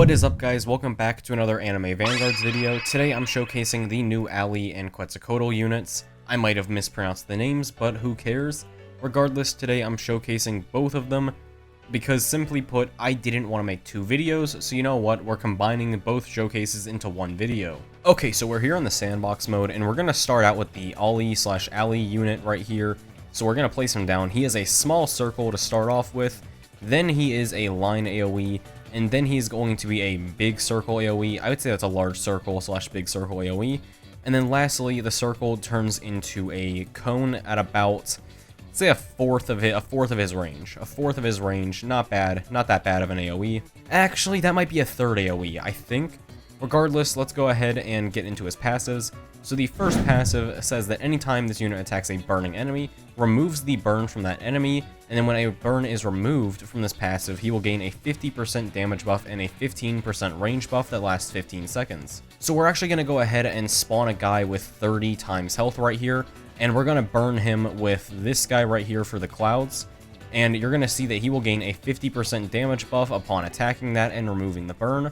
What is up, guys? Welcome back to another Anime Vanguards video. Today I'm showcasing the new Ali and Quetzalcoatl units. I might have mispronounced the names, but who cares? Regardless, today I'm showcasing both of them because, simply put, I didn't want to make two videos, so you know what? We're combining both showcases into one video. Okay, so we're here on the sandbox mode, and we're going to start out with the Ali/Ali unit right here. So we're going to place him down. He is a small circle to start off with, then he is a line AoE, and then he's going to be a big circle AoE. I would say that's a large circle / big circle AoE. And then lastly, the circle turns into a cone at about, say, a fourth of his range. A fourth of his range, not bad, not that bad of an AoE. Actually, that might be a third AoE, I think. Regardless, let's go ahead and get into his passives. So the first passive says that anytime this unit attacks a burning enemy, removes the burn from that enemy, and then when a burn is removed from this passive, he will gain a 50% damage buff and a 15% range buff that lasts 15 seconds. So we're actually going to go ahead and spawn a guy with 30 times health right here, and we're going to burn him with this guy right here for the clouds, and you're going to see that he will gain a 50% damage buff upon attacking that and removing the burn,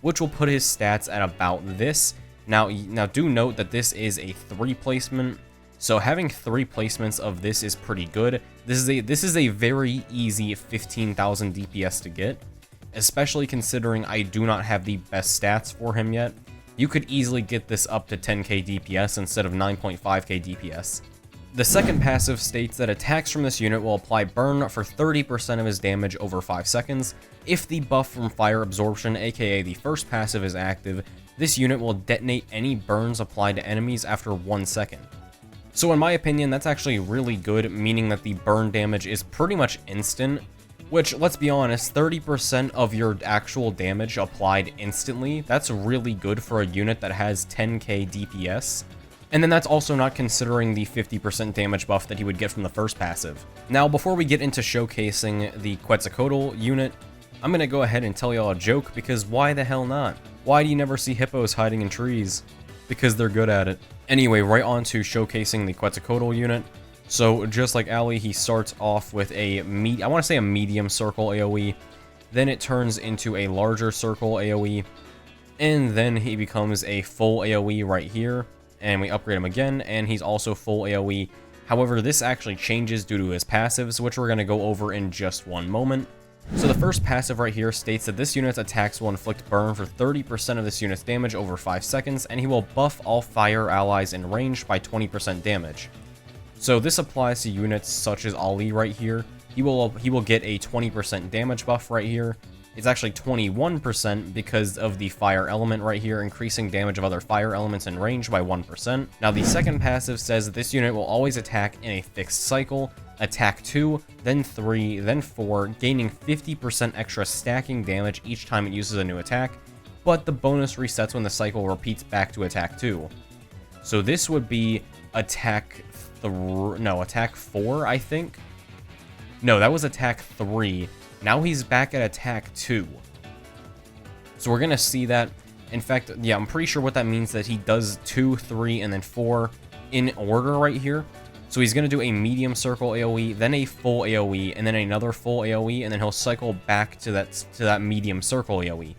which will put his stats at about this. Now do note that this is a 3 placement, so having 3 placements of this is pretty good. This is a very easy 15,000 DPS to get, especially considering I do not have the best stats for him yet. You could easily get this up to 10k DPS instead of 9.5k DPS. The second passive states that attacks from this unit will apply burn for 30% of his damage over 5 seconds. If the buff from fire absorption, aka the first passive, is active, this unit will detonate any burns applied to enemies after 1 second. So in my opinion, that's actually really good, meaning that the burn damage is pretty much instant, which, let's be honest, 30% of your actual damage applied instantly, that's really good for a unit that has 10k DPS. And then that's also not considering the 50% damage buff that he would get from the first passive. Now, before we get into showcasing the Quetzalcoatl unit, I'm gonna go ahead and tell y'all a joke, because why the hell not? Why do you never see hippos hiding in trees? Because they're good at it. Anyway, right on to showcasing the Quetzalcoatl unit. So just like Ali, he starts off with a medium circle AoE, then it turns into a larger circle AoE, and then he becomes a full AoE right here, and we upgrade him again, and he's also full AoE. However, this actually changes due to his passives, which we're going to go over in just one moment. So the first passive right here states that this unit's attacks will inflict burn for 30% of this unit's damage over 5 seconds, and he will buff all fire allies in range by 20% damage. So this applies to units such as Ali right here. He will get a 20% damage buff right here. It's actually 21% because of the fire element right here, increasing damage of other fire elements in range by 1%. Now the second passive says that this unit will always attack in a fixed cycle, attack 2, then 3, then 4, gaining 50% extra stacking damage each time it uses a new attack, but the bonus resets when the cycle repeats back to attack 2. So this would be attack 4, I think? No, that was attack 3. Now he's back at attack 2. So we're going to see that. In fact, yeah, I'm pretty sure what that means, that he does 2, 3, and then 4 in order right here. So he's going to do a medium circle AoE, then a full AoE, and then another full AoE, and then he'll cycle back to that medium circle AoE.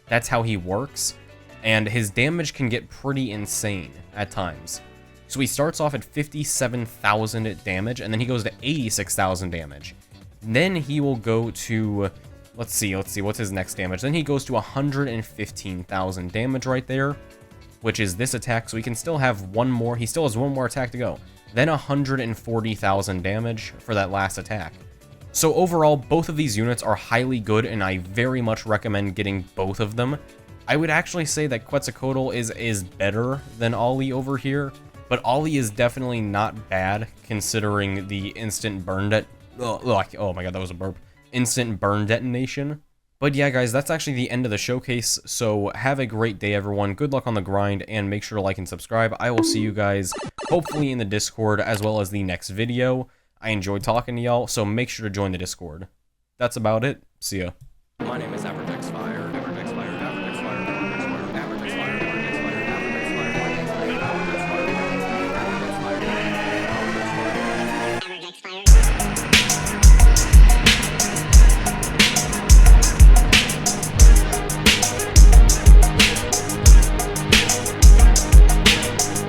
That's how he works, and his damage can get pretty insane at times. So he starts off at 57,000 damage, and then he goes to 86,000 damage. Then he will go to, let's see, what's his next damage? Then he goes to 115,000 damage right there, which is this attack, so he can still have one more, he still has one more attack to go. Then 140,000 damage for that last attack. So overall, both of these units are highly good, and I very much recommend getting both of them. I would actually say that Quetzalcoatl is better than Ali over here, but Ali is definitely not bad considering the instant burn oh my god, that was a burp. Instant burn detonation. But yeah, guys, that's actually the end of the showcase, so have a great day, everyone. Good luck on the grind, and make sure to like and subscribe. I will see you guys, hopefully in the Discord, as well as the next video. I enjoyed talking to y'all, so make sure to join the Discord. That's about it. See ya.